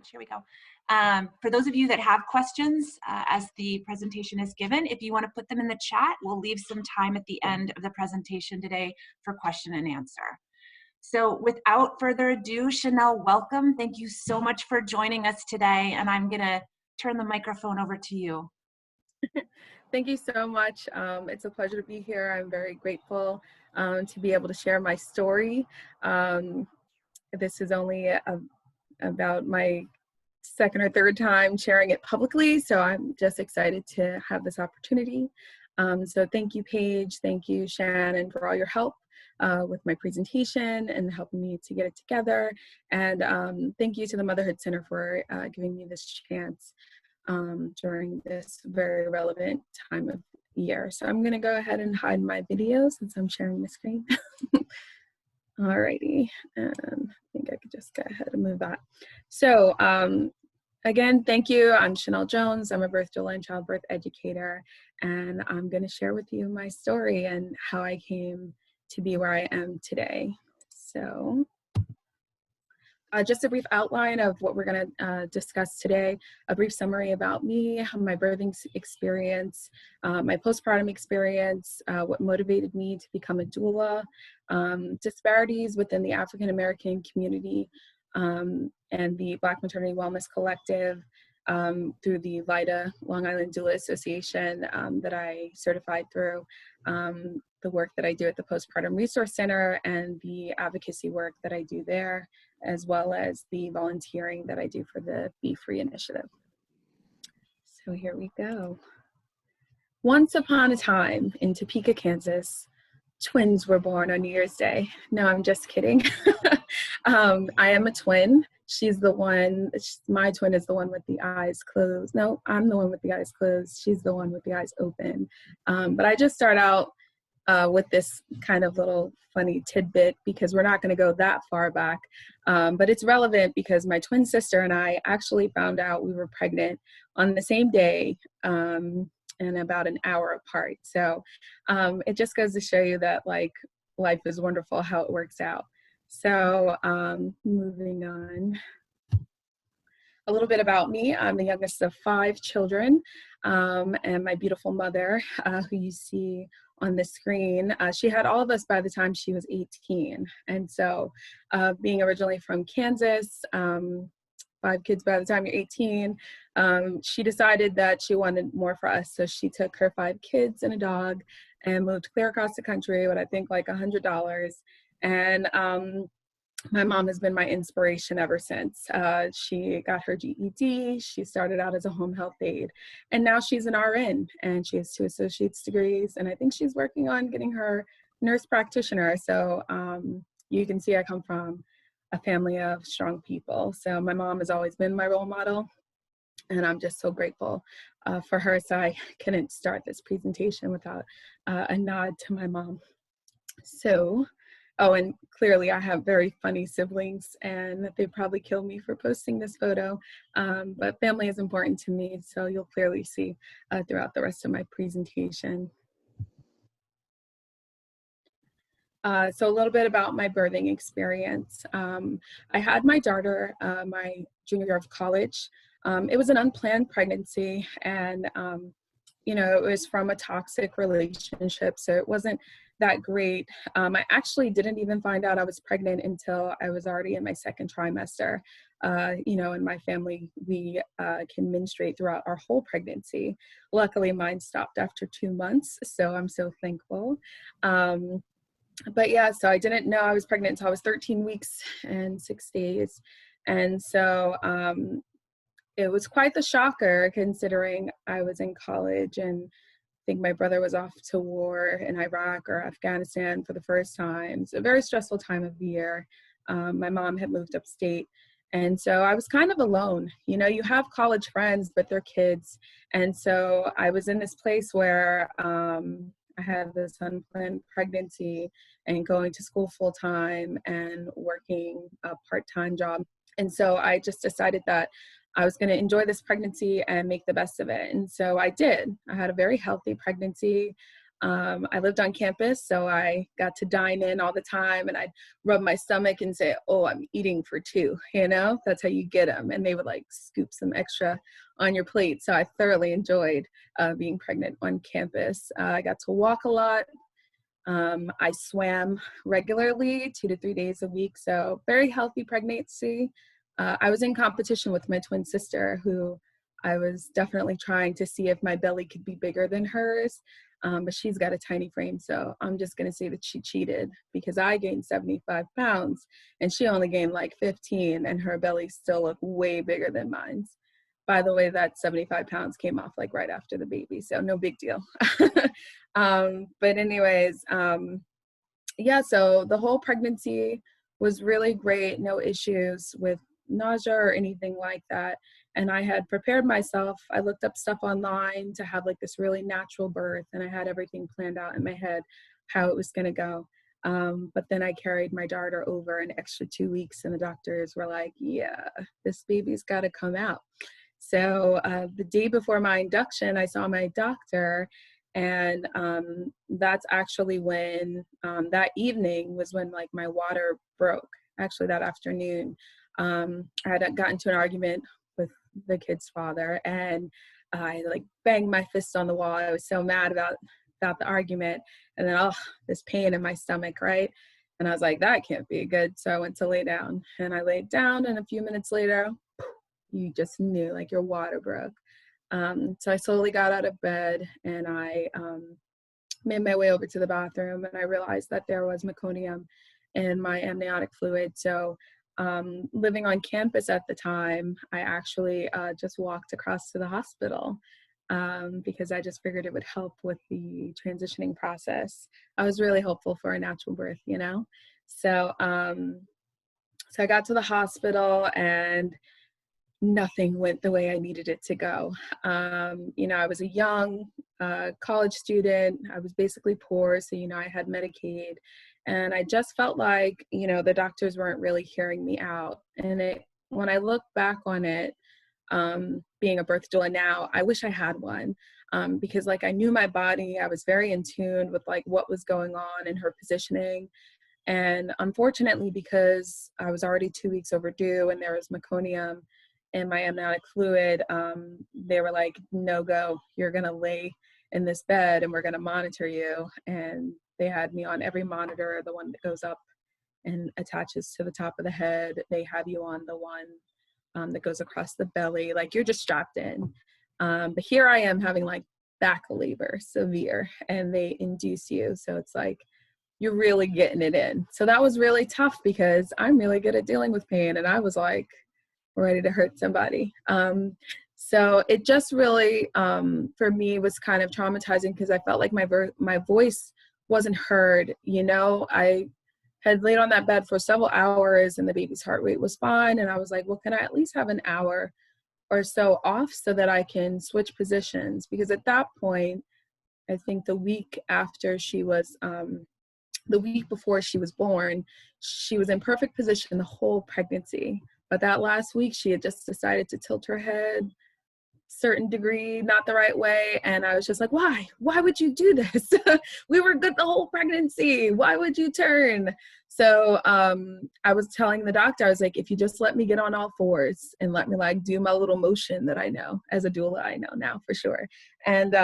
package. Here we go. For those of you that have questions as the presentation is given, if you want to put them in the chat, we'll leave some time at the end of the presentation today for question and answer. So without further ado, Chanel, welcome. Thank you so much for joining us today. And I'm going to turn the microphone over to you. Thank you so much. It's a pleasure to be here. I'm very grateful to be able to share my story. This is only about my second or third time sharing it publicly, so I'm just excited to have this opportunity. So thank you, Paige. Thank you, Shannon, for all your help with my presentation and helping me to get it together. And thank you to the Motherhood Center for giving me this chance during this very relevant time of year. So I'm going to go ahead and hide my video since I'm sharing the screen. Alrighty, and I think I could just go ahead and move that. So again, thank you. I'm Chanel Jones. I'm a birth doula and childbirth educator, and I'm going to share with you my story and how I came to be where I am today. So just a brief outline of what we're going to discuss today, a brief summary about me, my birthing experience, my postpartum experience, what motivated me to become a doula, disparities within the African American community, and the Black Maternity Wellness Collective through the LIDA, Long Island Doula Association, that I certified through, the work that I do at the Postpartum Resource Center and the advocacy work that I do there, as well as the volunteering that I do for the BFREE initiative. So here we go. Once upon a time in Topeka, Kansas, twins were born on New Year's Day. No, I'm just kidding. I am a twin. She's the one, my twin is the one with the eyes closed. No, I'm the one with the eyes closed. She's the one with the eyes open. But I just start out with this kind of little funny tidbit because we're not going to go that far back. But it's relevant because my twin sister and I actually found out we were pregnant on the same day and about an hour apart. So it just goes to show you that like life is wonderful how it works out. So moving on. A little bit about me. I'm the youngest of 5 children, and my beautiful mother, who you see on the screen, she had all of us by the time she was 18. And so being originally from Kansas, 5 kids by the time you're 18, she decided that she wanted more for us. So she took her 5 kids and a dog and moved clear across the country with I think like $100. And my mom has been my inspiration ever since. She got her GED, she started out as a home health aide, and now she's an RN and she has 2 associate's degrees, and I think she's working on getting her nurse practitioner. So you can see I come from a family of strong people. So my mom has always been my role model, and I'm just so grateful for her. So I couldn't start this presentation without a nod to my mom. So, oh, and clearly I have very funny siblings, and they probably kill me for posting this photo, but family is important to me, so you'll clearly see throughout the rest of my presentation. So a little bit about my birthing experience. I had my daughter my junior year of college. It was an unplanned pregnancy, and you know, it was from a toxic relationship, so it wasn't that great. I actually didn't even find out I was pregnant until I was already in my 2nd trimester. You know, in my family, we can menstruate throughout our whole pregnancy. Luckily, mine stopped after 2 months, so I'm so thankful. But yeah, so I didn't know I was pregnant until I was 13 weeks and 6 days. And so it was quite the shocker, considering I was in college and I think my brother was off to war in Iraq or Afghanistan for the first time. So a very stressful time of the year. My mom had moved upstate, and so I was kind of alone. You know, you have college friends, but they're kids. And so I was in this place where I had this unplanned pregnancy and going to school full time and working a part-time job. And so I just decided that I was going to enjoy this pregnancy and make the best of it. And so I did. I had a very healthy pregnancy. I lived on campus, so I got to dine in all the time, and I'd rub my stomach and say, oh, I'm eating for two, you know? That's how you get them. And they would like scoop some extra on your plate. So I thoroughly enjoyed being pregnant on campus. I got to walk a lot. I swam regularly 2 to 3 days a week. So very healthy pregnancy. I was in competition with my twin sister, who I was definitely trying to see if my belly could be bigger than hers. But she's got a tiny frame, so I'm just going to say that she cheated, because I gained 75 pounds and she only gained like 15, and her belly still looked way bigger than mine's. By the way, that 75 pounds came off like right after the baby, so no big deal. But anyways, yeah, so the whole pregnancy was really great, no issues with nausea or anything like that. And I had prepared myself. I looked up stuff online to have like this really natural birth, and I had everything planned out in my head how it was going to go. But then I carried my daughter over an extra 2 weeks, and the doctors were like, yeah, this baby's got to come out. So the day before my induction, I saw my doctor, and that's actually when, that evening was when like my water broke, actually that afternoon. I had gotten into an argument with the kid's father, and I like banged my fist on the wall. I was so mad about the argument, and then this pain in my stomach, right? And I was like, that can't be good. So I went to lay down, and I laid down, and a few minutes later, you just knew like your water broke. So I slowly got out of bed, and I made my way over to the bathroom, and I realized that there was meconium in my amniotic fluid. So living on campus at the time, I actually just walked across to the hospital because I just figured it would help with the transitioning process. I was really hopeful for a natural birth, you know? So, so I got to the hospital, and nothing went the way I needed it to go. You know, I was a young college student. I was basically poor. So, you know, I had Medicaid, and I just felt like, you know, the doctors weren't really hearing me out. And when I look back on it, being a birth doula now, I wish I had one, because like I knew my body. I was very in tune with like what was going on in her positioning. And unfortunately, because I was already 2 weeks overdue and there was meconium in my amniotic fluid, they were like, no go, you're gonna lay in this bed and we're gonna monitor you. And they had me on every monitor, the one that goes up and attaches to the top of the head. They have you on the one that goes across the belly, like you're just strapped in. But here I am having like back labor, severe, and they induce you. So it's like, you're really getting it in. So that was really tough because I'm really good at dealing with pain, and I was like ready to hurt somebody. So it just really, for me, was kind of traumatizing because I felt like my voice wasn't heard. You know, I had laid on that bed for several hours and the baby's heart rate was fine. And I was like, well, can I at least have an hour or so off so that I can switch positions? Because at that point, I think the week after she was, the week before she was born, she was in perfect position the whole pregnancy. But that last week, she had just decided to tilt her head certain degree, not the right way. And I was just like, why would you do this? We were good the whole pregnancy. Why would you turn? So I was telling the doctor, I was like, if you just let me get on all fours and let me like do my little motion that I know as a doula, I know now for sure. And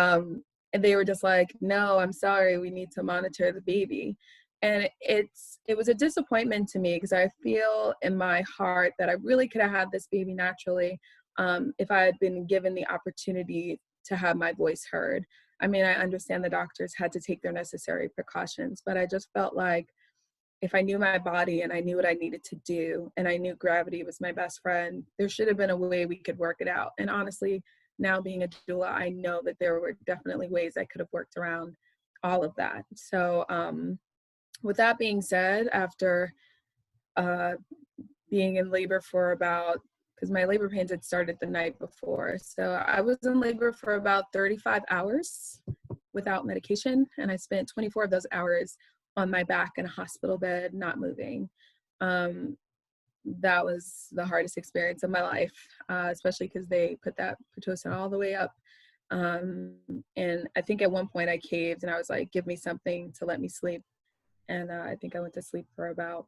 they were just like, no, I'm sorry, we need to monitor the baby. And it was a disappointment to me because I feel in my heart that I really could have had this baby naturally if I had been given the opportunity to have my voice heard. I mean, I understand the doctors had to take their necessary precautions, but I just felt like if I knew my body and I knew what I needed to do, and I knew gravity was my best friend, there should have been a way we could work it out. And honestly, now being a doula, I know that there were definitely ways I could have worked around all of that. So with that being said, after being in labor for about, because my labor pains had started the night before. So I was in labor for about 35 hours without medication. And I spent 24 of those hours on my back in a hospital bed, not moving. That was the hardest experience of my life, especially because they put that Pitocin all the way up And I think at one point I caved and I was like, give me something to let me sleep. And I think I went to sleep for about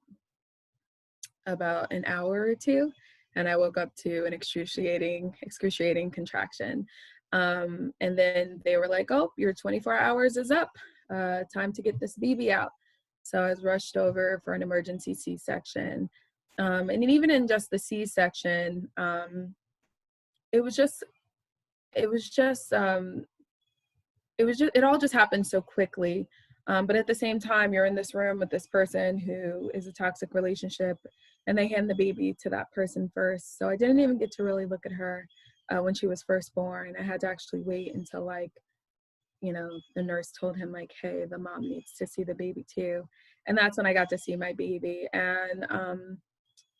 an hour or two, and I woke up to an excruciating contraction. And then they were like, oh, your 24 hours is up. Time to get this baby out. So I was rushed over for an emergency C-section. And even in just the C-section, it was just, it all just happened so quickly. But at the same time, you're in this room with this person who is a toxic relationship, and they hand the baby to that person first. So I didn't even get to really look at her when she was first born. I had to actually wait until, like, you know, the nurse told him, like, hey, the mom needs to see the baby too. And that's when I got to see my baby. And,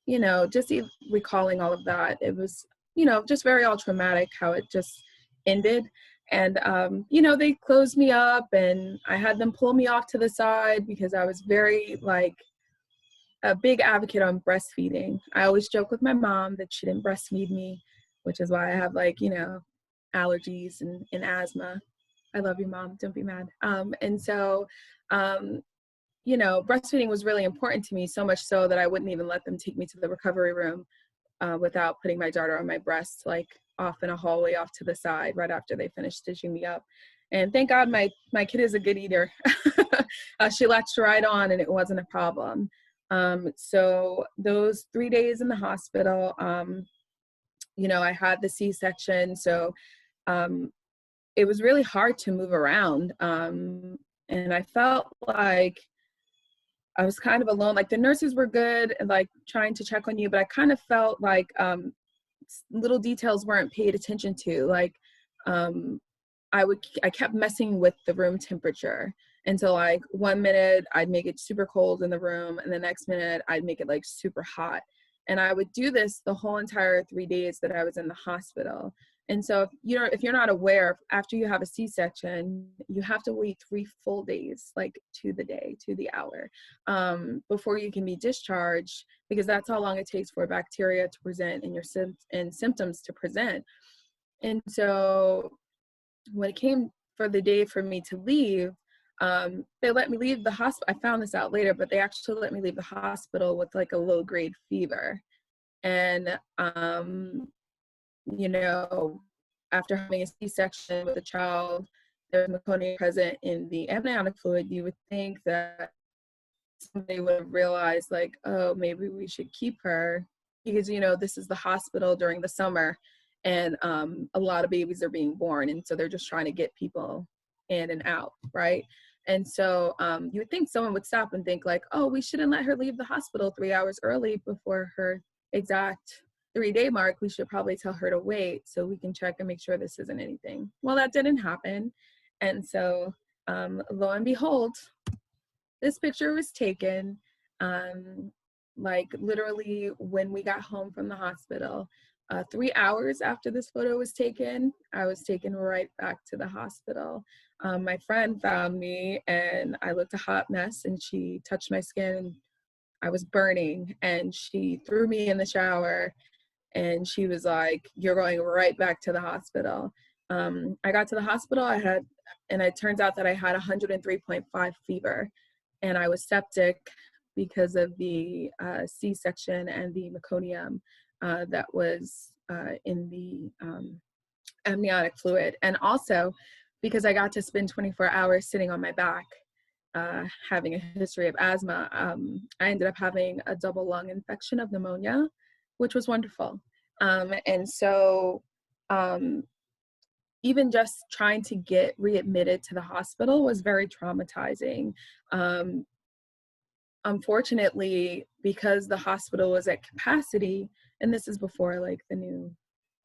you know, just recalling all of that, it was, you know, just very all traumatic how it just ended. And, you know, they closed me up and I had them pull me off to the side because I was very, like, a big advocate on breastfeeding. I always joke with my mom that she didn't breastfeed me, which is why I have, like, you know, allergies and asthma. I love you, Mom. Don't be mad. And so, you know, breastfeeding was really important to me, so much so that I wouldn't even let them take me to the recovery room without putting my daughter on my breast, like off in a hallway off to the side right after they finished stitching me up. And thank God my kid is a good eater. She latched right on and it wasn't a problem. So those 3 days in the hospital, you know, I had the C-section. So it was really hard to move around. And I felt like I was kind of alone. Like, the nurses were good and, like, trying to check on you, but I kind of felt like little details weren't paid attention to. Like, I kept messing with the room temperature. And so, like, 1 minute I'd make it super cold in the room, and the next minute I'd make it, like, super hot. And I would do this the whole entire 3 days that I was in the hospital. And so if you're not aware, after you have a C-section, you have to wait 3 full days, like, to the day, to the hour, before you can be discharged, because that's how long it takes for bacteria to present and symptoms to present. And so when it came for the day for me to leave, they let me leave the hospital. I found this out later, but they actually let me leave the hospital with, like, a low-grade fever. And you know, after having a C-section with a child, there's meconium present in the amniotic fluid, you would think that somebody would have realized, like, oh, maybe we should keep her, because, you know, this is the hospital during the summer, and a lot of babies are being born, and so they're just trying to get people in and out, right? And so you would think someone would stop and think, like, oh, we shouldn't let her leave the hospital 3 hours early before her exact 3-day mark. We should probably tell her to wait so we can check and make sure this isn't anything. Well, that didn't happen. And so lo and behold, this picture was taken like, literally when we got home from the hospital. 3 hours after this photo was taken, I was taken right back to the hospital. My friend found me and I looked a hot mess, and she touched my skin and I was burning, and she threw me in the shower. And she was like, you're going right back to the hospital. I got to the hospital, and it turns out that I had 103.5 fever, and I was septic because of the C-section and the meconium that was in the amniotic fluid. And also because I got to spend 24 hours sitting on my back, having a history of asthma, I ended up having a double lung infection of pneumonia, which was wonderful. And so even just trying to get readmitted to the hospital was very traumatizing. Unfortunately, because the hospital was at capacity, and this is before, like, the new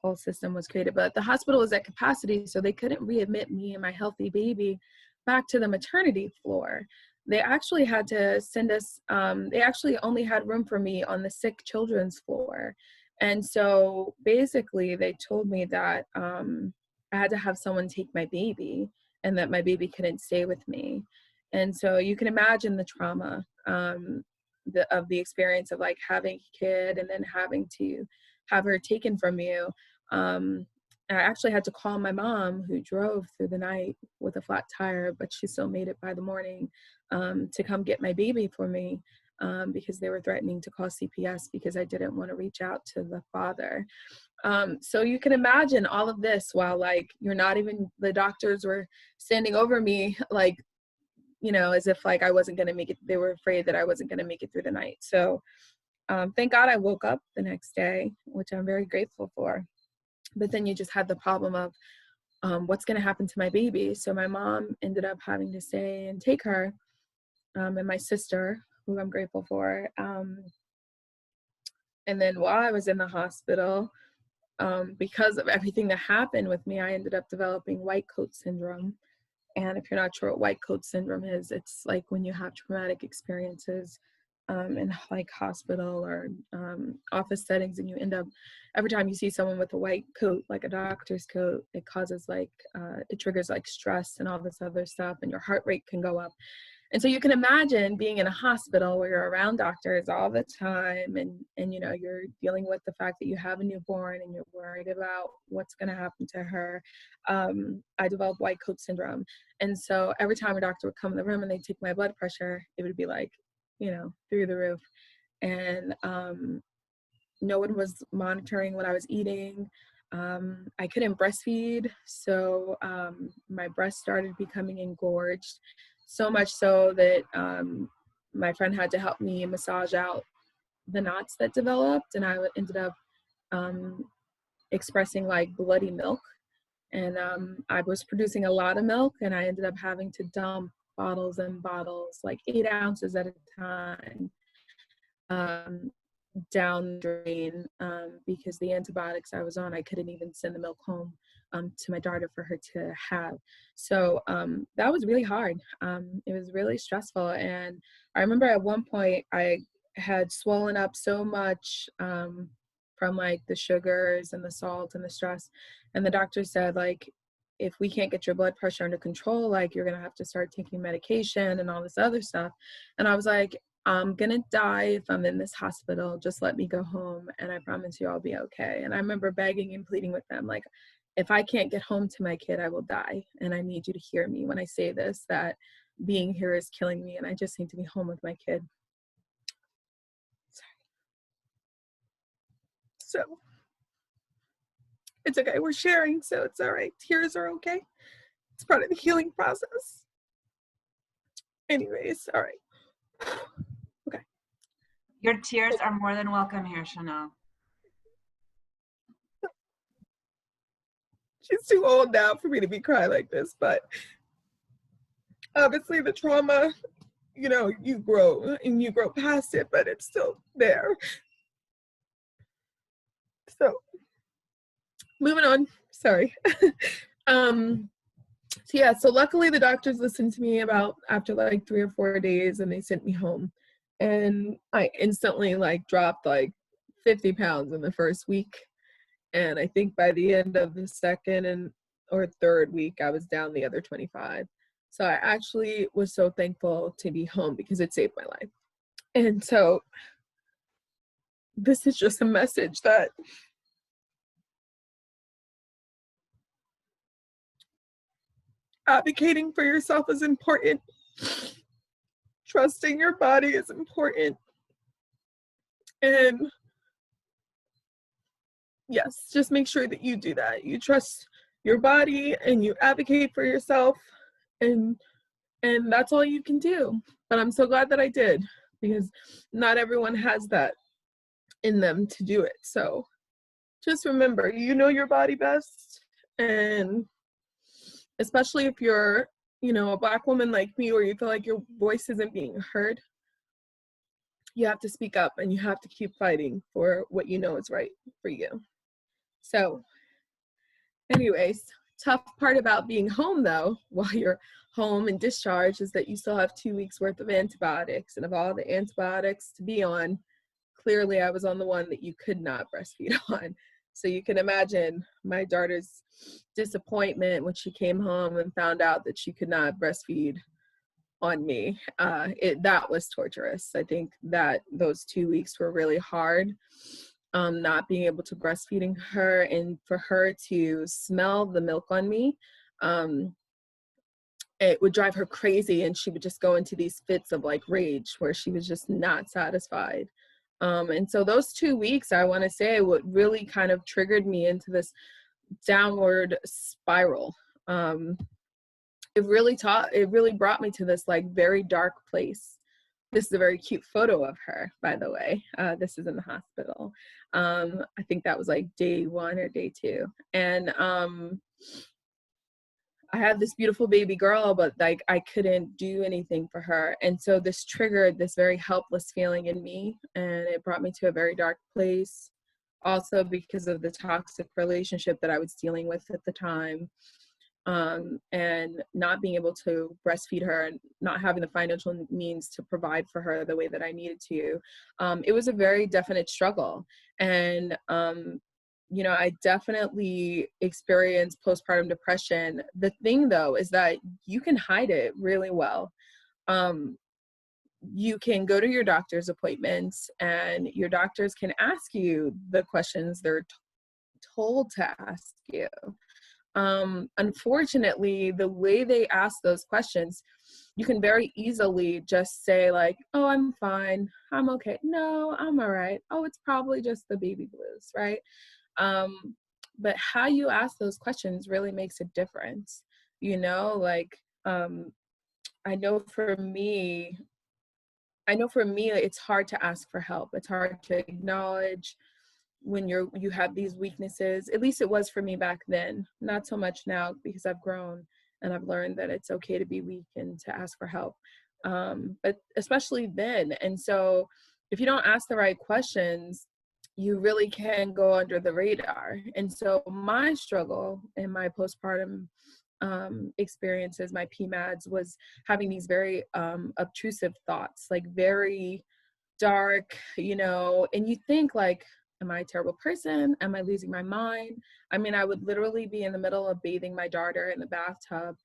whole system was created, but the hospital was at capacity, so they couldn't readmit me and my healthy baby back to the maternity floor. They actually had to send us, they actually only had room for me on the sick children's floor. And so basically they told me that I had to have someone take my baby, and that my baby couldn't stay with me. And so you can imagine the trauma of the experience of, like, having a kid and then having to have her taken from you. I actually had to call my mom, who drove through the night with a flat tire, but she still made it by the morning, to come get my baby for me, because they were threatening to call CPS because I didn't want to reach out to the father. So you can imagine all of this while, like, the doctors were standing over me, like, as if like I wasn't going to make it. They were afraid that I wasn't going to make it through the night. So thank God I woke up the next day, which I'm very grateful for. But then you just had the problem of what's going to happen to my baby. So my mom ended up having to stay and take her, and my sister, who I'm grateful for. And then while I was in the hospital, because of everything that happened with me, I ended up developing white coat syndrome. And if you're not sure what white coat syndrome is, it's like when you have traumatic experiences in like hospital or office settings, and you end up, every time you see someone with a white coat, like a doctor's coat, it causes like, it triggers like stress and all this other stuff, and your heart rate can go up. And so you can imagine being in a hospital where you're around doctors all the time, and you're dealing with the fact that you have a newborn and you're worried about what's going to happen to her. I developed white coat syndrome. And so every time a doctor would come in the room and they'd take my blood pressure, it would be like, through the roof. And no one was monitoring what I was eating. I couldn't breastfeed, so my breast started becoming engorged, so much so that my friend had to help me massage out the knots that developed, and I ended up expressing like bloody milk. And I was producing a lot of milk, and I ended up having to dump bottles and bottles, like 8 ounces at a time, down the drain, because the antibiotics I was on, I couldn't even send the milk home to my daughter for her to have. So that was really hard. It was really stressful. And I remember at one point I had swollen up so much from like the sugars and the salt and the stress. And the doctor said, like, if we can't get your blood pressure under control, like, you're going to have to start taking medication and all this other stuff. And I was like, I'm going to die if I'm in this hospital. Just let me go home, and I promise you I'll be okay. And I remember begging and pleading with them, like, if I can't get home to my kid, I will die. And I need you to hear me when I say this, that being here is killing me, and I just need to be home with my kid. So it's okay. We're sharing, so it's all right. Tears are okay. It's part of the healing process. Anyways, all right. Okay. Your tears are more than welcome here, Chanel. She's too old now for me to be crying like this, but obviously the trauma, you grow and you grow past it, but it's still there. So moving on, sorry. So luckily the doctors listened to me after like 3 or 4 days, and they sent me home, and I instantly like dropped like 50 pounds in the first week. And I think by the end of the second or third week, I was down the other 25. So I actually was so thankful to be home because it saved my life. And so this is just a message that advocating for yourself is important. Trusting your body is important. And yes, just make sure that you do that. You trust your body and you advocate for yourself, and that's all you can do. But I'm so glad that I did, because not everyone has that in them to do it. So just remember, you know your body best, and especially if you're, a Black woman like me, where you feel like your voice isn't being heard, you have to speak up, and you have to keep fighting for what you know is right for you. So anyways, tough part about being home though, while you're home and discharged, is that you still have 2 weeks worth of antibiotics. And of all the antibiotics to be on, clearly I was on the one that you could not breastfeed on. So you can imagine my daughter's disappointment when she came home and found out that she could not breastfeed on me. That was torturous. I think that those 2 weeks were really hard. not being able to breastfeeding her, and for her to smell the milk on me, it would drive her crazy, and she would just go into these fits of like rage where she was just not satisfied. And so those 2 weeks, I want to say, what really kind of triggered me into this downward spiral. It really brought me to this like very dark place. This is a very cute photo of her, by the way. This is in the hospital. I think that was like day 1 or day 2. And I had this beautiful baby girl, but like I couldn't do anything for her. And so this triggered this very helpless feeling in me, and it brought me to a very dark place. Also because of the toxic relationship that I was dealing with at the time, and not being able to breastfeed her and not having the financial means to provide for her the way that I needed to. It was a very definite struggle. And I definitely experienced postpartum depression. The thing though is that you can hide it really well. You can go to your doctor's appointments, and your doctors can ask you the questions they're told to ask you. Unfortunately, the way they ask those questions, you can very easily just say like, oh, I'm fine, I'm okay, no, I'm all right, oh, it's probably just the baby blues, right? But how you ask those questions really makes a difference. I know for me, it's hard to ask for help. It's hard to acknowledge when you have these weaknesses. At least it was for me back then. Not so much now, because I've grown and I've learned that it's okay to be weak and to ask for help. But especially then. And so if you don't ask the right questions, you really can go under the radar. And so my struggle in my postpartum experiences, my PMADs, was having these very obtrusive thoughts, like very dark, and you think like, am I a terrible person? Am I losing my mind? I mean, I would literally be in the middle of bathing my daughter in the bathtub,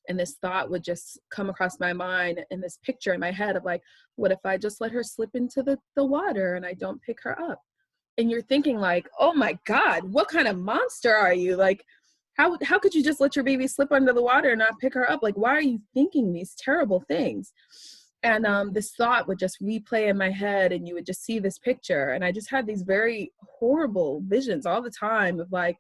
and this thought would just come across my mind, and this picture in my head of like, what if I just let her slip into the water and I don't pick her up? And you're thinking like, oh my God, what kind of monster are you? Like, how could you just let your baby slip under the water and not pick her up? Like, why are you thinking these terrible things? And this thought would just replay in my head, and you would just see this picture. And I just had these very horrible visions all the time of like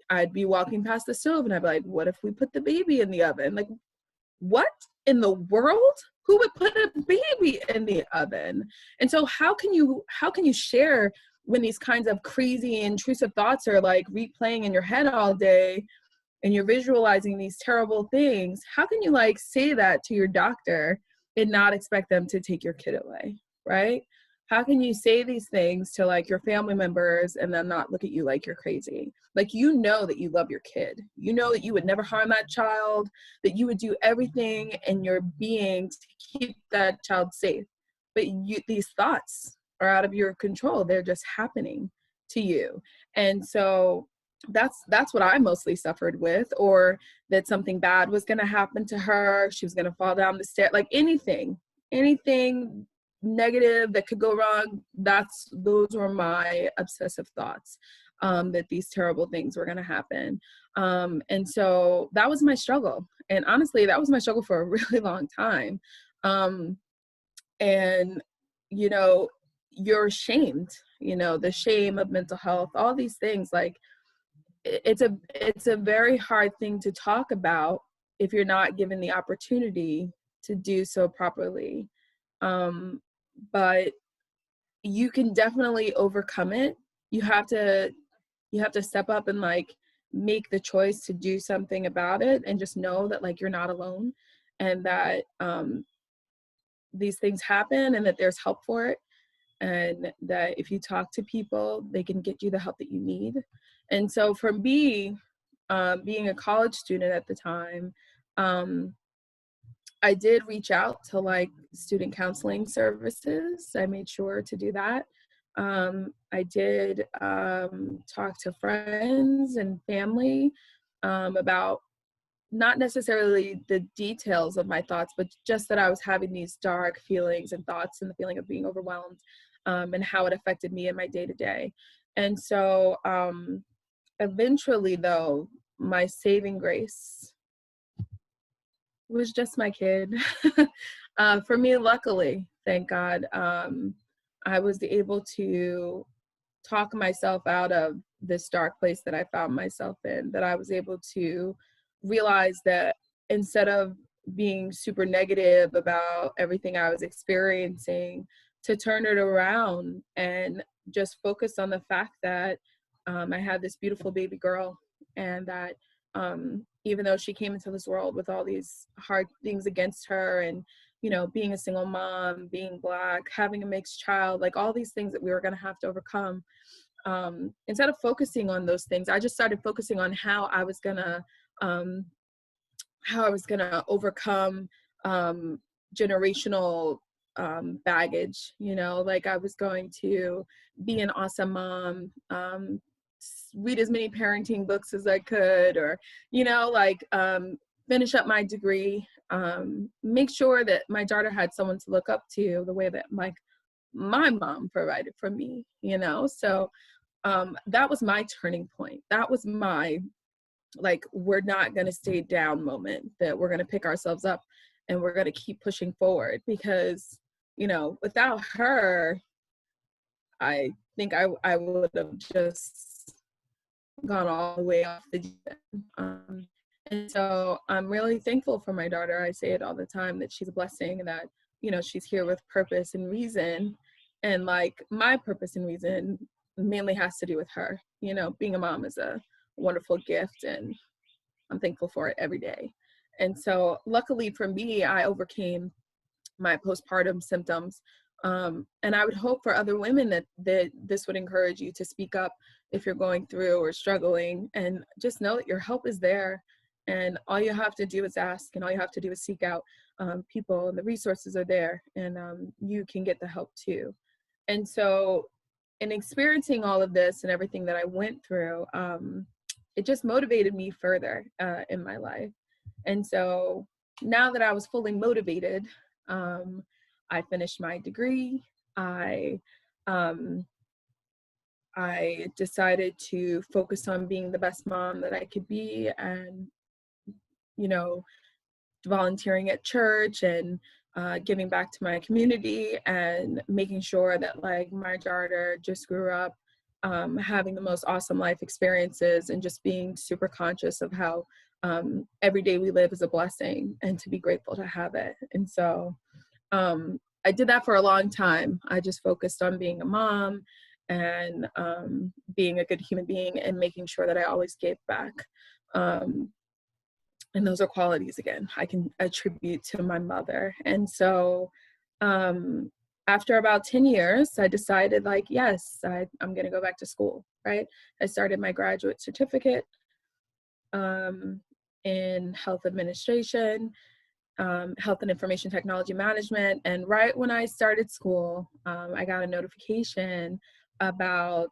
I'd be walking past the stove and I'd be like, what if we put the baby in the oven? Like, what in the world? Who would put a baby in the oven? And so how can you share when these kinds of crazy intrusive thoughts are like replaying in your head all day, and you're visualizing these terrible things? How can you like say that to your doctor and not expect them to take your kid away, right? How can you say these things to like your family members and then not look at you like you're crazy? Like, that you love your kid. You know that you would never harm that child, that you would do everything in your being to keep that child safe. But these thoughts are out of your control. They're just happening to you. And so that's what I mostly suffered with, or that something bad was going to happen to her. She was going to fall down the stairs, like anything negative that could go wrong. Those were my obsessive thoughts, that these terrible things were going to happen. And so that was my struggle. And honestly, that was my struggle for a really long time. And, you're shamed, the shame of mental health, all these things, like, it's a very hard thing to talk about if you're not given the opportunity to do so properly. But you can definitely overcome it. You have to step up and like make the choice to do something about it, and just know that like you're not alone, and that these things happen, and that there's help for it, and that if you talk to people, they can get you the help that you need. And so for me, being a college student at the time, I did reach out to like student counseling services. I made sure to do that. I did talk to friends and family about not necessarily the details of my thoughts, but just that I was having these dark feelings and thoughts and the feeling of being overwhelmed. and how it affected me in my day-to-day. And so eventually, though, my saving grace was just my kid. For me, luckily, thank God, I was able to talk myself out of this dark place that I found myself in, that I was able to realize that instead of being super negative about everything I was experiencing, to turn it around and just focus on the fact that I had this beautiful baby girl, and that even though she came into this world with all these hard things against her, and being a single mom, being Black, having a mixed child, like all these things that we were going to have to overcome, instead of focusing on those things, I just started focusing on how I was gonna overcome generational baggage. Like I was going to be an awesome mom, read as many parenting books as I could, or finish up my degree, make sure that my daughter had someone to look up to the way that my mom provided for me. So that was my turning point. That was my, we're not going to stay down moment, that we're going to pick ourselves up and we're going to keep pushing forward, because, without her, I think I would have just gone all the way off the deep end. And so I'm really thankful for my daughter. I say it all the time, that she's a blessing, and that, she's here with purpose and reason. And my purpose and reason mainly has to do with her. Being a mom is a wonderful gift, and I'm thankful for it every day. And so luckily for me, I overcame my postpartum symptoms. And I would hope for other women that this would encourage you to speak up if you're going through or struggling, and just know that your help is there. And all you have to do is ask, and all you have to do is seek out people, and the resources are there, and you can get the help too. And so in experiencing all of this and everything that I went through, it just motivated me further in my life. And so now that I was fully motivated, I finished my degree. I decided to focus on being the best mom that I could be, and volunteering at church, and giving back to my community, and making sure that my daughter just grew up having the most awesome life experiences, and just being super conscious of how every day we live is a blessing, and to be grateful to have it. And so I did that for a long time. I just focused on being a mom, and being a good human being, and making sure that I always gave back. And those are qualities, again, I can attribute to my mother. And so after about 10 years, I decided yes, I'm going to go back to school, right? I started my graduate certificate in health administration, health and information technology management. And right when I started school, I got a notification about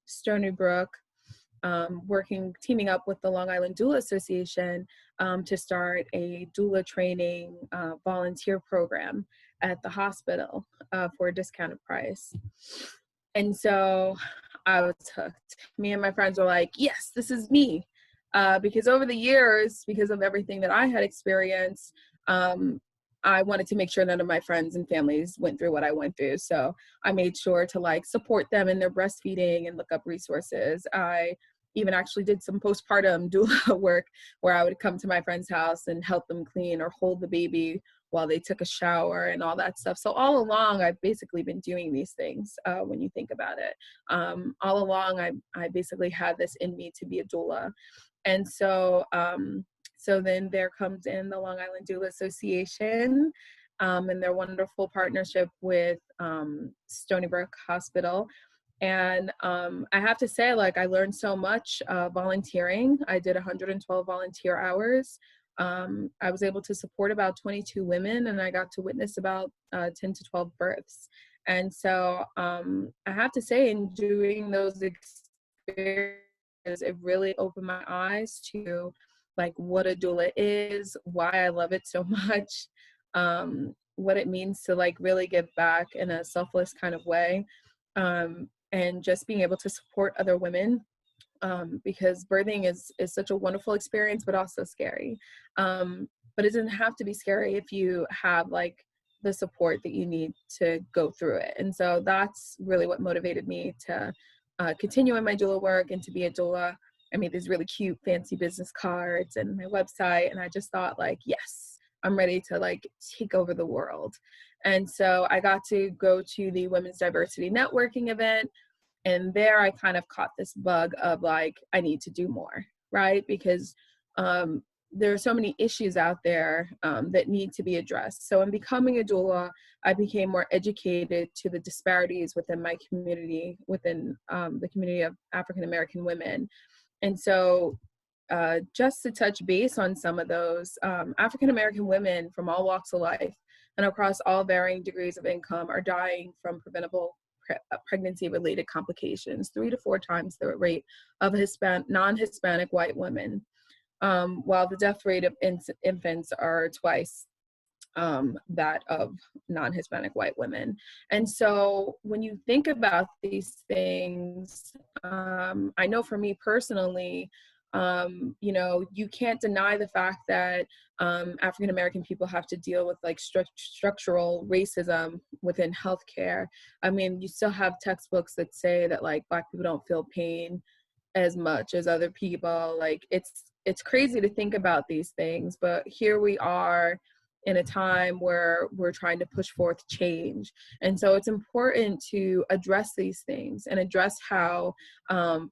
Stony Brook teaming up with the Long Island Doula Association to start a doula training volunteer program at the hospital for a discounted price. And so I was hooked. Me and my friends were like, yes, this is me. Because over the years, because of everything that I had experienced, I wanted to make sure none of my friends and families went through what I went through. So I made sure to support them in their breastfeeding and look up resources. I even actually did some postpartum doula work, where I would come to my friend's house and help them clean or hold the baby while they took a shower and all that stuff. So all along, I've basically been doing these things when you think about it. All along, I basically had this in me to be a doula. And so then there comes in the Long Island Doula Association and their wonderful partnership with Stony Brook Hospital. And I have to say, I learned so much volunteering. I did 112 volunteer hours. I was able to support about 22 women, and I got to witness about 10 to 12 births. And so I have to say, in doing those experiences, it really opened my eyes to what a doula is, why I love it so much, what it means to like really give back in a selfless kind of way, and just being able to support other women, because birthing is such a wonderful experience, but also scary. But it doesn't have to be scary if you have like the support that you need to go through it. And so that's really what motivated me to continue in my doula work and to be a doula. I made these really cute, fancy business cards and my website, and I just thought like, yes, I'm ready to like take over the world. And so I got to go to the Women's Diversity Networking event, and there I kind of caught this bug of like, I need to do more, right? Because there are so many issues out there that need to be addressed. So in becoming a doula, I became more educated to the disparities within my community, within the community of African American women. And so just to touch base on some of those, African American women from all walks of life and across all varying degrees of income are dying from preventable pregnancy-related complications, 3 to 4 times the rate of non-Hispanic white women, while the death rate of infants are twice that of non-Hispanic white women. And so when you think about these things, I know for me personally, you know, you can't deny the fact that African American people have to deal with like structural racism within healthcare. I mean, you still have textbooks that say that like Black people don't feel pain as much as other people. Like it's crazy to think about these things, but here we are in a time where we're trying to push forth change. And so it's important to address these things and address how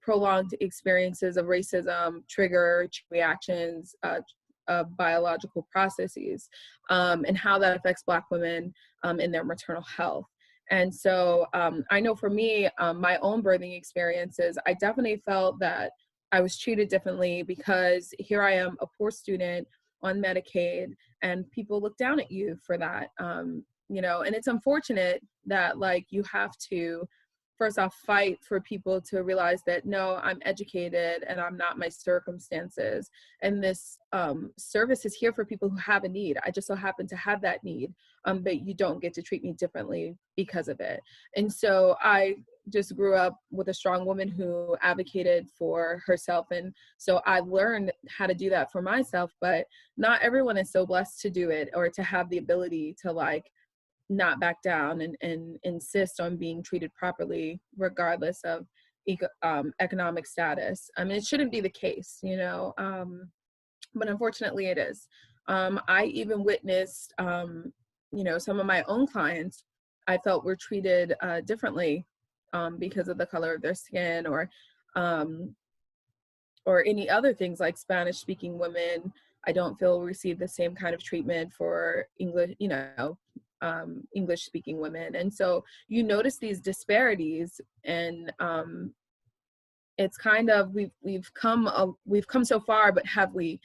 prolonged experiences of racism trigger reactions of biological processes, and how that affects Black women in their maternal health. And so I know for me, my own birthing experiences, I definitely felt that I was treated differently because here I am, a poor student on Medicaid, and people look down at you for that, you know, and it's unfortunate that like you have to first off fight for people to realize that no, I'm educated and I'm not my circumstances, and this service is here for people who have a need. I just so happen to have that need, but you don't get to treat me differently because of it. And so I just grew up with a strong woman who advocated for herself, and so I learned how to do that for myself. But not everyone is so blessed to do it or to have the ability to like not back down and insist on being treated properly regardless of economic status. I mean, it shouldn't be the case, you know, but unfortunately it is. I even witnessed, you know, some of my own clients I felt were treated differently because of the color of their skin or any other things like Spanish speaking women. I don't feel receive the same kind of treatment for English, you know, English speaking women. And so you notice these disparities, and it's kind of we've come so far, but have we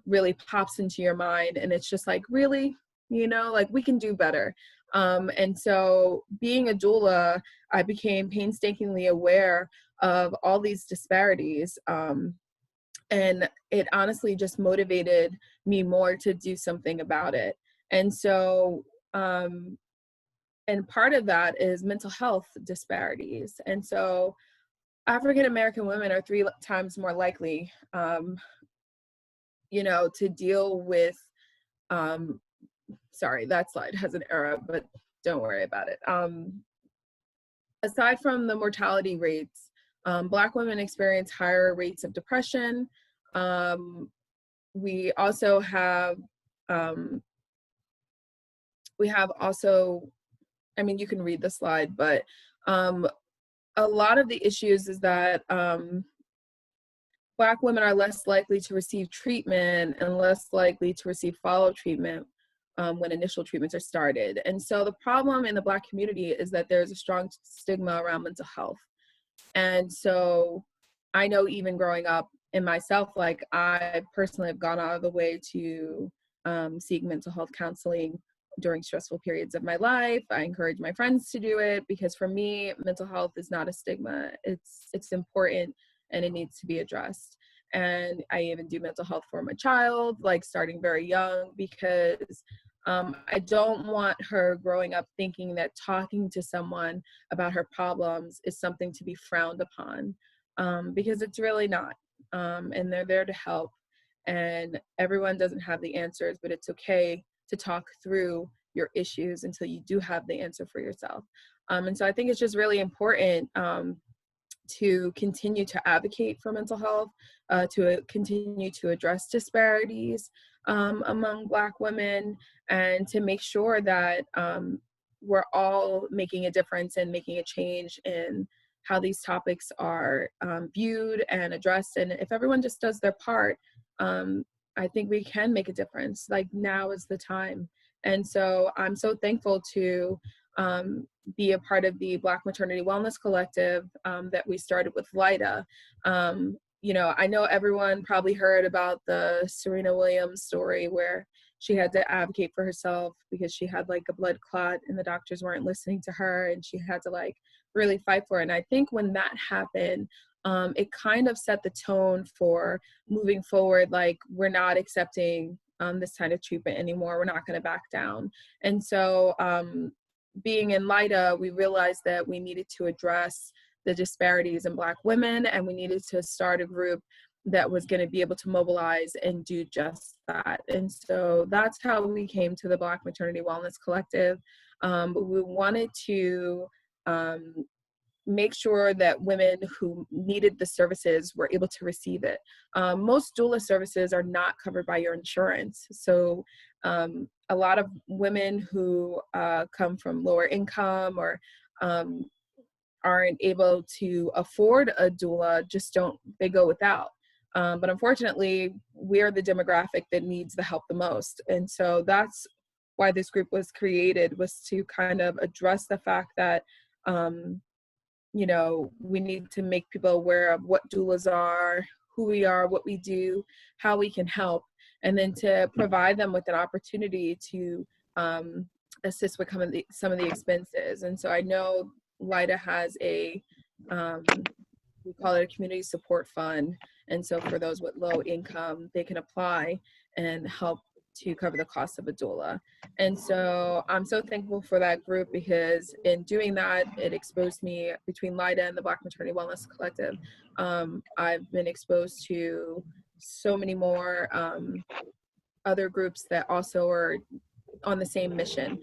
really pops into your mind, and it's just like, really, you know, like we can do better. And so being a doula, I became painstakingly aware of all these disparities, and it honestly just motivated me more to do something about it. And so and part of that is mental health disparities. And so African American women are 3 times more likely, you know, to deal with, sorry, that slide has an error, but don't worry about it. Aside from the mortality rates, Black women experience higher rates of depression. We also have, I mean, you can read the slide, but a lot of the issues is that Black women are less likely to receive treatment and less likely to receive follow-up treatment when initial treatments are started. And so the problem in the Black community is that there's a strong stigma around mental health. And so I know even growing up in myself, like I personally have gone out of the way to seek mental health counseling during stressful periods of my life. I encourage my friends to do it because for me, mental health is not a stigma. It's important and it needs to be addressed. And I even do mental health for my child, like starting very young, because I don't want her growing up thinking that talking to someone about her problems is something to be frowned upon, because it's really not. And they're there to help. And everyone doesn't have the answers, but it's okay to talk through your issues until you do have the answer for yourself. And so I think it's just really important to continue to advocate for mental health, to continue to address disparities among Black women, and to make sure that we're all making a difference and making a change in how these topics are viewed and addressed. And if everyone just does their part, I think we can make a difference. Like, now is the time. And so I'm so thankful to be a part of the Black Maternity Wellness Collective that we started with LIDA. You know, I know everyone probably heard about the Serena Williams story where she had to advocate for herself because she had like a blood clot and the doctors weren't listening to her, and she had to like really fight for it. And I think when that happened, it kind of set the tone for moving forward. Like, we're not accepting this kind of treatment anymore. We're not going to back down. And so being in LIDA, we realized that we needed to address the disparities in Black women, and we needed to start a group that was going to be able to mobilize and do just that. And so that's how we came to the Black Maternity Wellness Collective. We wanted to make sure that women who needed the services were able to receive it. Most doula services are not covered by your insurance. So a lot of women who come from lower income or aren't able to afford a doula they go without. But unfortunately, we're the demographic that needs the help the most. And so that's why this group was created, was to kind of address the fact that you know, we need to make people aware of what doulas are, who we are, what we do, how we can help, and then to provide them with an opportunity to assist with some of the expenses. And so I know LIDA has we call it a community support fund. And so for those with low income, they can apply and help to cover the cost of a doula. And so I'm so thankful for that group, because in doing that, it exposed me between LIDA and the Black Maternity Wellness Collective. I've been exposed to so many more other groups that also are on the same mission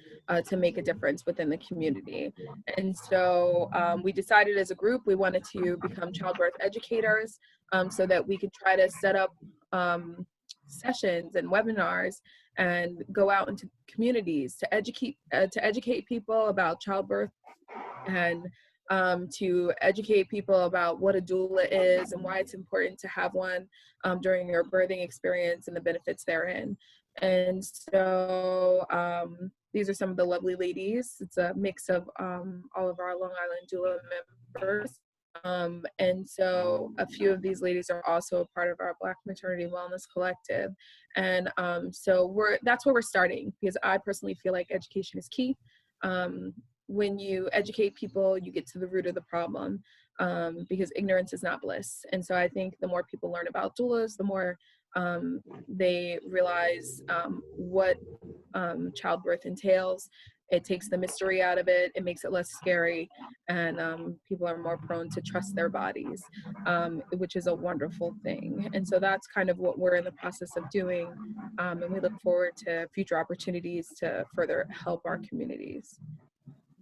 to make a difference within the community. And so we decided as a group we wanted to become childbirth educators, so that we could try to set up sessions and webinars and go out into communities to educate people about childbirth, and to educate people about what a doula is and why it's important to have one during your birthing experience and the benefits therein. And so these are some of the lovely ladies. It's a mix of all of our Long Island doula members. And so a few of these ladies are also a part of our Black Maternity Wellness Collective. And so that's where we're starting, because I personally feel like education is key. When you educate people, you get to the root of the problem, because ignorance is not bliss. And so I think the more people learn about doulas, the more they realize what childbirth entails. It takes the mystery out of it. It makes it less scary, and people are more prone to trust their bodies, which is a wonderful thing. And so that's kind of what we're in the process of doing, and we look forward to future opportunities to further help our communities.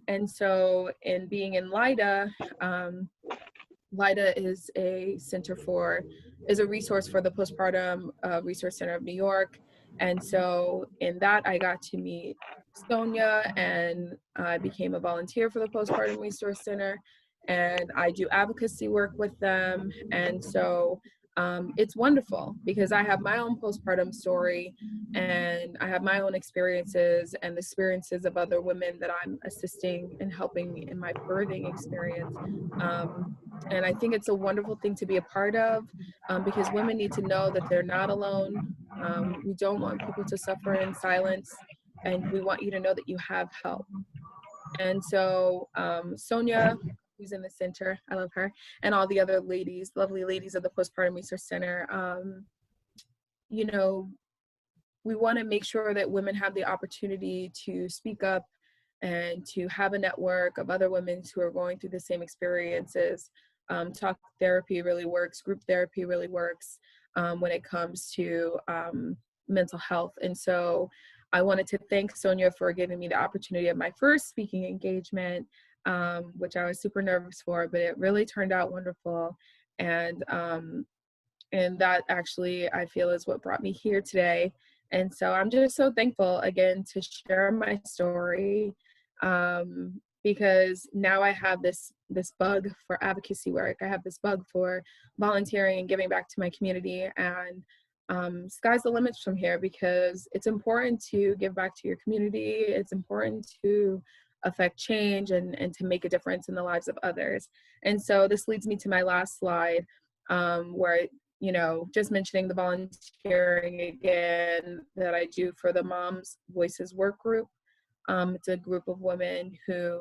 And so in being in LIDA, LIDA is a resource for the Postpartum Resource Center of New York. And so in that, I got to meet Sonia, and I became a volunteer for the Postpartum Resource Center, and I do advocacy work with them. And so it's wonderful, because I have my own postpartum story, and I have my own experiences and the experiences of other women that I'm assisting and helping in my birthing experience. And I think it's a wonderful thing to be a part of, because women need to know that they're not alone. We don't want people to suffer in silence, and we want you to know that you have help. And so Sonia, who's in the center, I love her, and all the other ladies, lovely ladies of the Postpartum Resource Center, you know, we want to make sure that women have the opportunity to speak up and to have a network of other women who are going through the same experiences. Talk therapy really works, group therapy really works when it comes to mental health. And so I wanted to thank Sonia for giving me the opportunity of my first speaking engagement, which I was super nervous for, but it really turned out wonderful. And that actually I feel is what brought me here today. And so I'm just so thankful again to share my story, because now I have this bug for advocacy work. I have this bug for volunteering and giving back to my community, and sky's the limit from here, because it's important to give back to your community. It's important to affect change and to make a difference in the lives of others. And so this leads me to my last slide, where just mentioning the volunteering again that I do for the Moms Voices Workgroup. It's a group of women who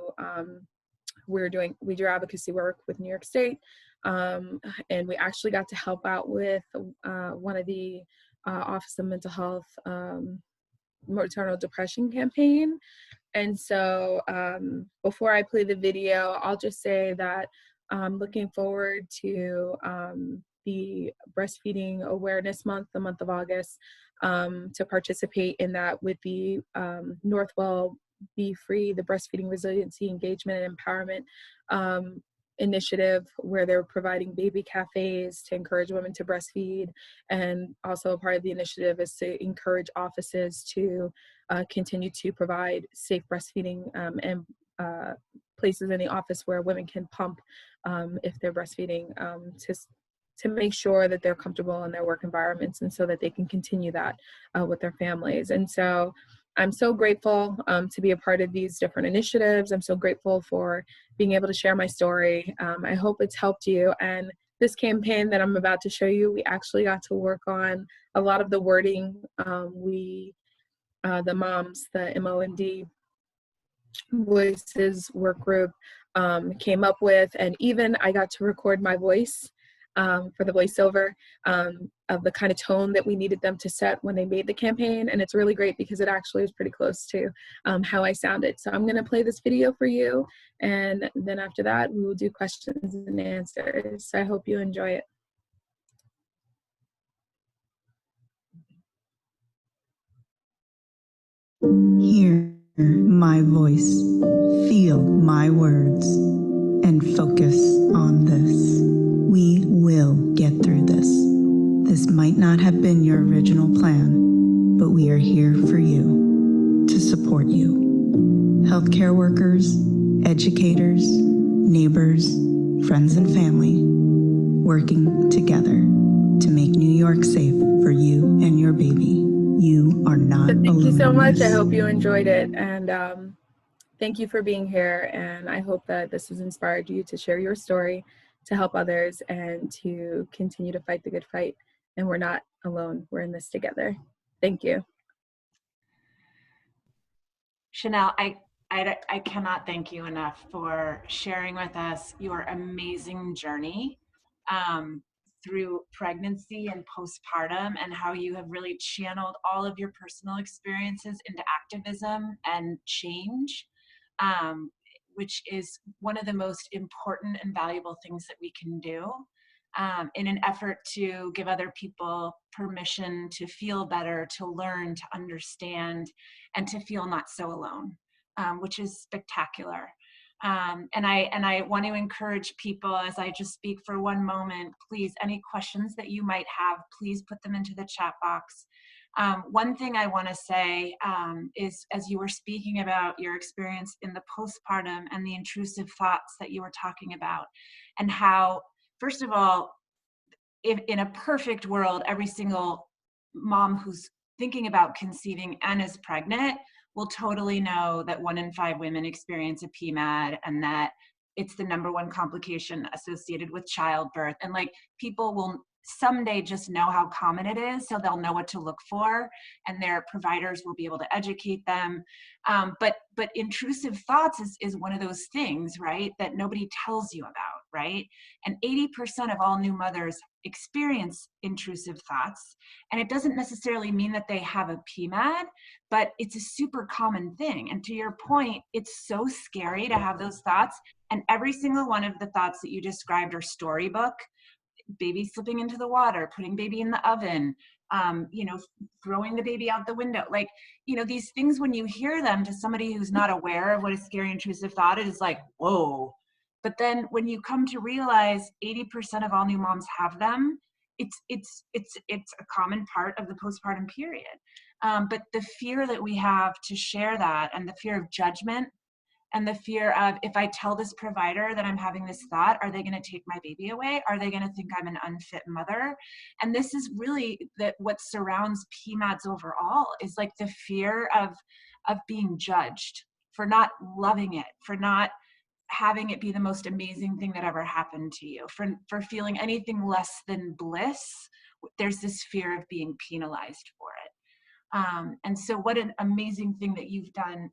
we do advocacy work with New York State, and we actually got to help out with one of the Office of Mental Health Maternal Depression campaign. And so before I play the video, I'll just say that I'm looking forward to the Breastfeeding Awareness Month, the month of August, to participate in that with the Northwell BFREE, the Breastfeeding Resiliency Engagement and Empowerment initiative, where they're providing baby cafes to encourage women to breastfeed. And also part of the initiative is to encourage offices to continue to provide safe breastfeeding and places in the office where women can pump if they're breastfeeding, to make sure that they're comfortable in their work environments, and so that they can continue that with their families. And so I'm so grateful to be a part of these different initiatives. I'm so grateful for being able to share my story. I hope it's helped you. And this campaign that I'm about to show you, we actually got to work on a lot of the wording. The moms, the MOND Voices Workgroup came up with, and even I got to record my voice for the voiceover of the kind of tone that we needed them to set when they made the campaign. And it's really great because it actually is pretty close to how I sounded. So I'm going to play this video for you, and then after that we will do questions and answers. So I hope you enjoy it. Hear my voice, feel my words, and focus on this. We will get through this. This might not have been your original plan, but we are here for you, to support you. Healthcare workers, educators, neighbors, friends and family, working together to make New York safe for you and your baby. You are not alone. Thank you so much. I hope you enjoyed it. And thank you for being here. And I hope that this has inspired you to share your story, to help others, and to continue to fight the good fight. And we're not alone. We're in this together. Thank you. Chanel, I cannot thank you enough for sharing with us your amazing journey through pregnancy and postpartum, and how you have really channeled all of your personal experiences into activism and change, which is one of the most important and valuable things that we can do in an effort to give other people permission to feel better, to learn, to understand, and to feel not so alone, which is spectacular. And I want to encourage people, as I just speak for one moment, please, any questions that you might have, please put them into the chat box. One thing I want to say is, as you were speaking about your experience in the postpartum and the intrusive thoughts that you were talking about, and how, first of all, if in a perfect world, every single mom who's thinking about conceiving and is pregnant will totally know that 1 in 5 women experience a PMAD, and that it's the #1 complication associated with childbirth. And like, people will someday just know how common it is, so they'll know what to look for, and their providers will be able to educate them. But intrusive thoughts is one of those things, right, that nobody tells you about, right? And 80% of all new mothers experience intrusive thoughts. And it doesn't necessarily mean that they have a PMAD, but it's a super common thing. And to your point, it's so scary to have those thoughts. And every single one of the thoughts that you described are storybook: baby slipping into the water, putting baby in the oven, throwing the baby out the window. Like, these things, when you hear them to somebody who's not aware of what a scary intrusive thought is, like, whoa. But then when you come to realize 80% of all new moms have them, it's a common part of the postpartum period. But the fear that we have to share that, and the fear of judgment, and the fear of, if I tell this provider that I'm having this thought, are they going to take my baby away? Are they going to think I'm an unfit mother? And this is really what surrounds PMADs overall, is like the fear of being judged for not loving it, for not having it be the most amazing thing that ever happened to you, for feeling anything less than bliss. There's this fear of being penalized for it. And so what an amazing thing that you've done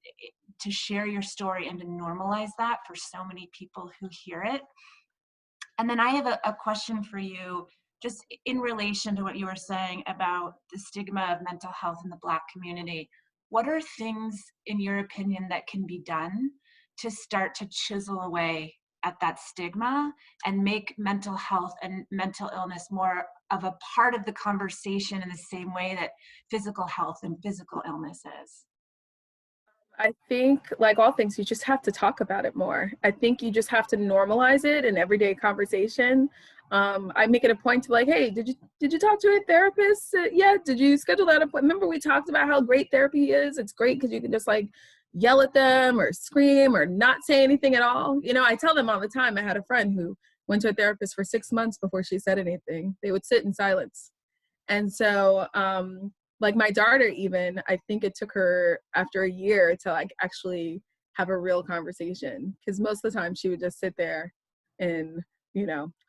to share your story and to normalize that for so many people who hear it. And then I have a question for you, just in relation to what you were saying about the stigma of mental health in the Black community. What are things, in your opinion, that can be done to start to chisel away at that stigma and make mental health and mental illness more of a part of the conversation in the same way that physical health and physical illness is? I think, like all things, you just have to talk about it more. I think you just have to normalize it in everyday conversation. I make it a point to, like, hey, did you talk to a therapist? Yeah. Did you schedule that appointment? Remember we talked about how great therapy is? It's great because you can just like yell at them or scream or not say anything at all. I tell them all the time. I had a friend who went to a therapist for 6 months before she said anything. They would sit in silence. And so, like my daughter, even, I think it took her after a year to like actually have a real conversation, because most of the time she would just sit there and,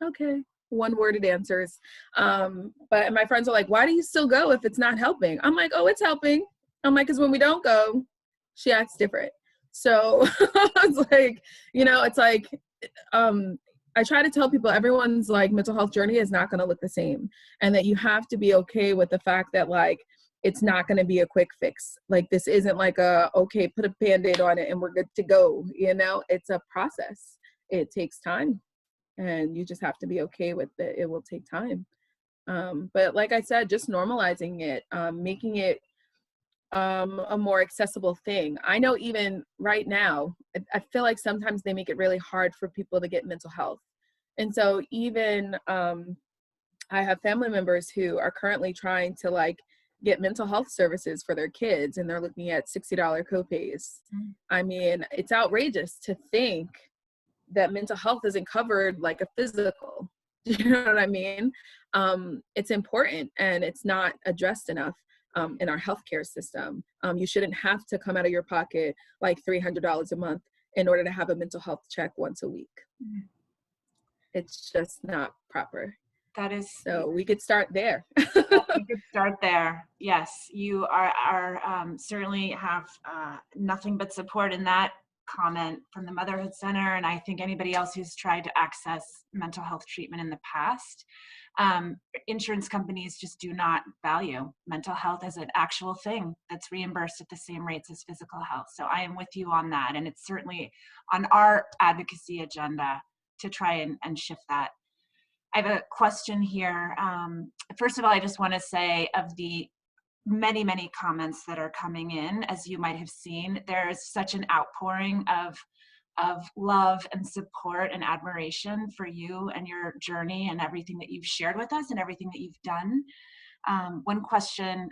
okay, one-worded answers. But my friends are like, why do you still go if it's not helping? I'm like, oh, it's helping. I'm like, because when we don't go, she acts different. So it's like, it's like, I try to tell people everyone's like mental health journey is not going to look the same, and that you have to be okay with the fact that like it's not going to be a quick fix. Like this isn't like okay, put a Band-Aid on it and we're good to go. It's a process. It takes time, and you just have to be okay with it. It will take time. But like I said, just normalizing it, making it a more accessible thing. I know even right now, I feel like sometimes they make it really hard for people to get mental health. And so even I have family members who are currently trying to like get mental health services for their kids, and they're looking at $60 copays. I mean, it's outrageous to think that mental health isn't covered like a physical. Do you know what I mean? It's important, and it's not addressed enough in our healthcare system. You shouldn't have to come out of your pocket like $300 a month in order to have a mental health check once a week. It's just not proper. That is. So we could start there. We could start there. Yes, you are certainly have nothing but support in that comment from the Motherhood Center, and I think anybody else who's tried to access mental health treatment in the past. Insurance companies just do not value mental health as an actual thing that's reimbursed at the same rates as physical health. So I am with you on that, and it's certainly on our advocacy agenda to try and shift that. I have a question here. First of all, I just want to say, of the many, many comments that are coming in, as you might have seen, there's such an outpouring of love and support and admiration for you and your journey and everything that you've shared with us and everything that you've done. One question,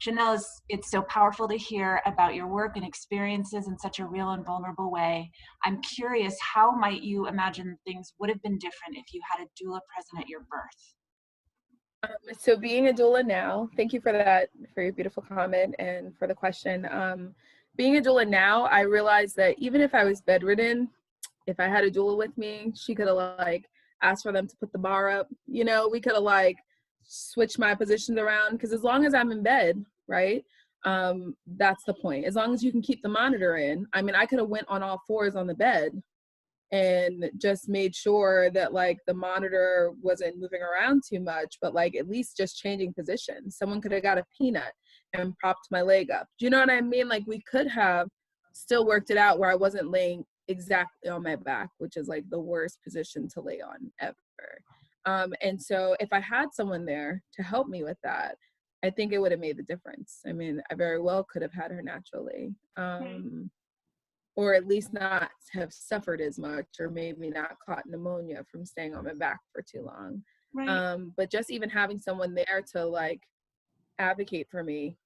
Janelle, is it's so powerful to hear about your work and experiences in such a real and vulnerable way. I'm curious, how might you imagine things would have been different if you had a doula present at your birth? So being a doula now, thank you for that, for your beautiful comment and for the question. Being a doula now, I realized that even if I was bedridden, if I had a doula with me, she could have like asked for them to put the bar up. We could have like switched my positions around, because as long as I'm in bed, right? That's the point. As long as you can keep the monitor in. I mean, I could have went on all fours on the bed, and just made sure that like the monitor wasn't moving around too much, but like at least just changing positions. Someone could have got a peanut and propped my leg up. Do you know what I mean? Like we could have still worked it out where I wasn't laying exactly on my back, which is like the worst position to lay on ever. And so if I had someone there to help me with that, I think it would have made the difference. I mean, I very well could have had her naturally. Or at least not have suffered as much, or maybe not caught pneumonia from staying on my back for too long. Right. But just even having someone there to like advocate for me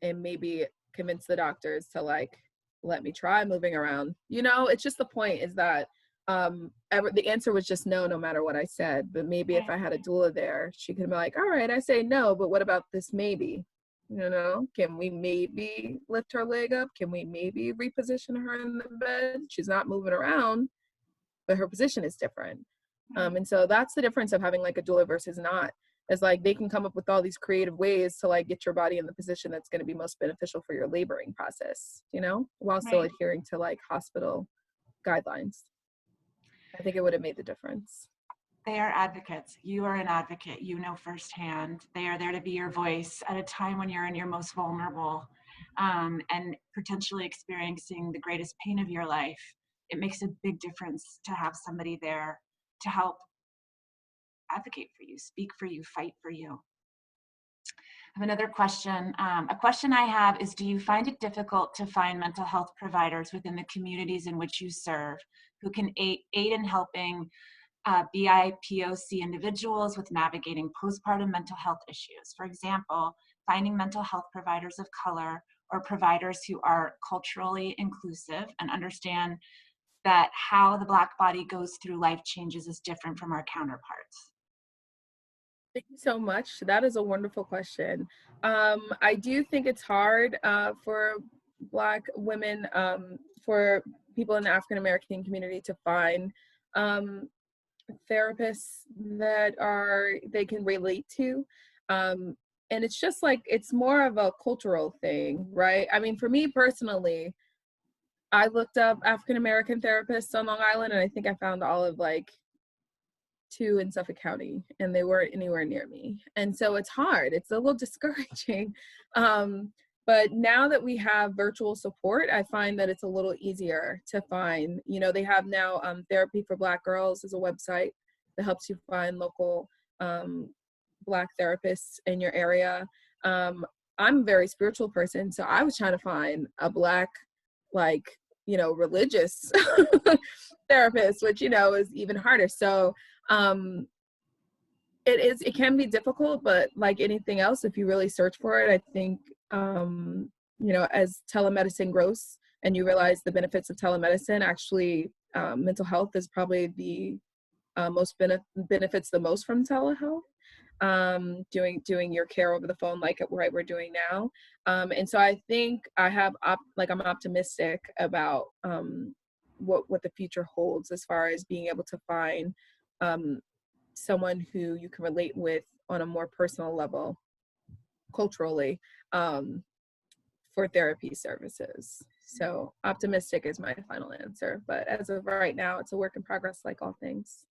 and maybe convince the doctors to like let me try moving around. You know, it's just the point is that the answer was just no, no matter what I said. But maybe if I had a doula there, she could be like, all right, I say no, but what about this maybe? You know, can we maybe lift her leg up? Can we maybe reposition her in the bed? She's not moving around, but her position is different. And so that's the difference of having like a doula versus not. It's like they can come up with all these creative ways to like get your body in the position that's going to be most beneficial for your laboring process, you know, while still adhering to like hospital guidelines. I think it would have made the difference. They are advocates. You are an advocate. You know firsthand. They are there to be your voice at a time when you're in your most vulnerable and potentially experiencing the greatest pain of your life. It makes a big difference to have somebody there to help advocate for you, speak for you, fight for you. I have another question. A question I have is, do you find it difficult to find mental health providers within the communities in which you serve who can aid in helping BIPOC individuals with navigating postpartum mental health issues? For example, finding mental health providers of color or providers who are culturally inclusive and understand that how the Black body goes through life changes is different from our counterparts. Thank you so much. That is a wonderful question. I do think it's hard for Black women, for people in the African American community to find therapists that they can relate to. And it's just like, it's more of a cultural thing, right? I mean, for me personally, I looked up African American therapists on Long Island, and I think I found all of like 2 in Suffolk County, and they weren't anywhere near me. And so it's hard. It's a little discouraging. But now that we have virtual support, I find that it's a little easier to find. You know, they have now Therapy for Black Girls is a website that helps you find local Black therapists in your area. I'm a very spiritual person, so I was trying to find a Black, like, you know, religious therapist, which, you know, is even harder. So it can be difficult, but like anything else, if you really search for it, I think, you know, as telemedicine grows and you realize the benefits of telemedicine, actually, mental health is probably the most benefits the most from telehealth. Doing your care over the phone like we're doing now. And so I think I'm optimistic about what the future holds as far as being able to find someone who you can relate with on a more personal level, culturally, for therapy services. So optimistic is my final answer, but as of right now, it's a work in progress like all things.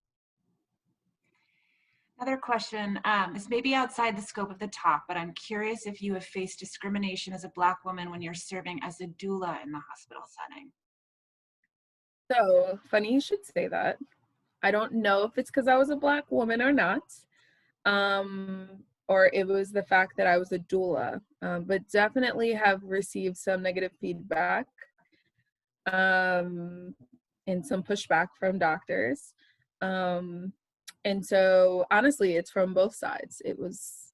Another question, this may be outside the scope of the talk, but I'm curious if you have faced discrimination as a Black woman when you're serving as a doula in the hospital setting. So funny you should say that. I don't know if it's because I was a Black woman or not, or it was the fact that I was a doula, but definitely have received some negative feedback and some pushback from doctors. And so honestly, it's from both sides. It was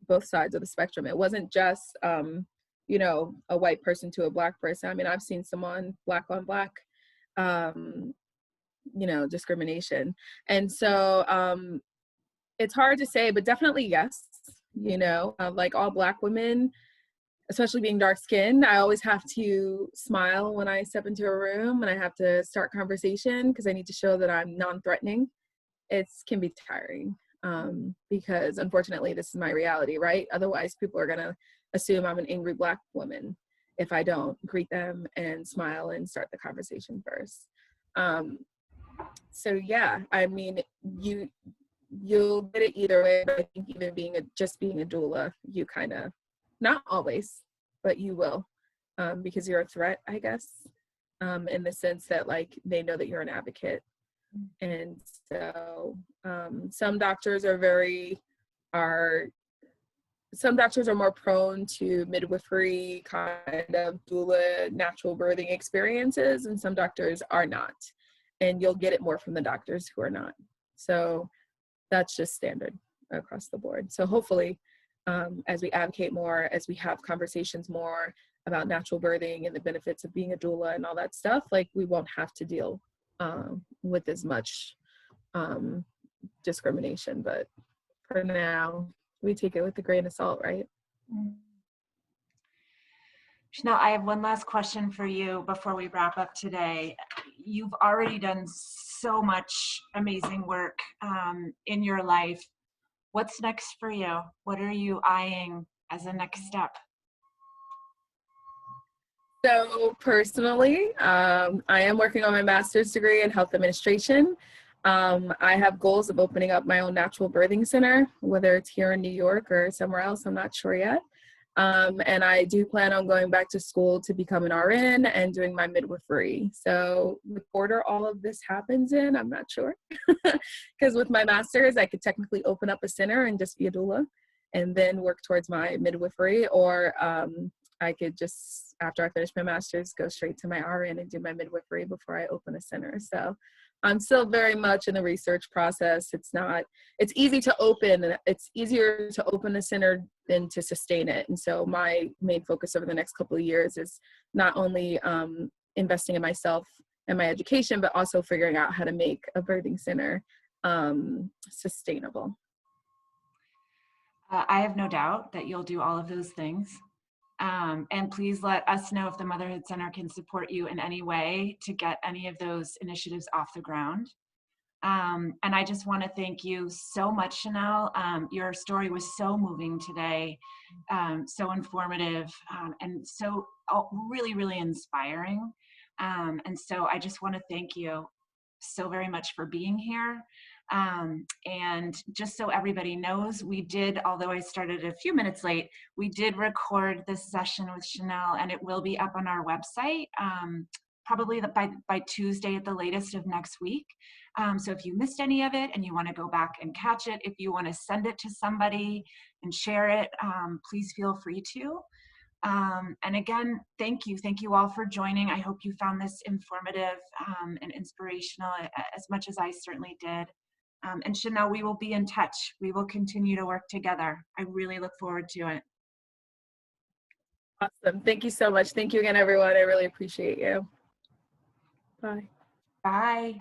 both sides of the spectrum. It wasn't just, you know, a white person to a Black person. I mean, I've seen someone Black on Black, you know, discrimination. And so it's hard to say, but definitely yes, you know, like all Black women, especially being dark skinned, I always have to smile when I step into a room and I have to start conversation because I need to show that I'm non-threatening. It can be tiring because unfortunately this is my reality, right? Otherwise people are gonna assume I'm an angry Black woman if I don't greet them and smile and start the conversation first. So yeah, I mean, you'll get it either way, but I think even just being a doula, you kind of, not always, but you will, because you're a threat, I guess, in the sense that like they know that you're an advocate. And so some doctors are more prone to midwifery kind of doula natural birthing experiences, and some doctors are not. And you'll get it more from the doctors who are not. So that's just standard across the board. So hopefully, as we advocate more, as we have conversations more about natural birthing and the benefits of being a doula and all that stuff, like we won't have to deal with as much discrimination. But for now, we take it with a grain of salt, right? Chanel, I have one last question for you before we wrap up today. You've already done so much amazing work in your life. What's next for you? What are you eyeing as a next step? So personally, I am working on my master's degree in health administration. I have goals of opening up my own natural birthing center, whether it's here in New York or somewhere else, I'm not sure yet. And I do plan on going back to school to become an RN and doing my midwifery. So the quarter all of this happens in, I'm not sure. Because with my master's, I could technically open up a center and just be a doula and then work towards my midwifery, or I could just, after I finish my master's, go straight to my RN and do my midwifery before I open a center. So I'm still very much in the research process. It's easy to open, it's easier to open a center than to sustain it. And so my main focus over the next couple of years is not only investing in myself and my education, but also figuring out how to make a birthing center sustainable. I have no doubt that you'll do all of those things. And please let us know if the Motherhood Center can support you in any way to get any of those initiatives off the ground. And I just want to thank you so much, Chanel. Your story was so moving today, so informative, and so really, really inspiring. And so I just want to thank you so very much for being here. And just so everybody knows, we did, although I started a few minutes late, we did record this session with Chanel, and it will be up on our website probably by Tuesday at the latest of next week. So if you missed any of it and you want to go back and catch it, if you want to send it to somebody and share it, please feel free to. And again, thank you all for joining. I hope you found this informative and inspirational as much as I certainly did. And Chanel, we will be in touch. We will continue to work together. I really look forward to it. Awesome. Thank you so much. Thank you again, everyone. I really appreciate you. Bye. Bye.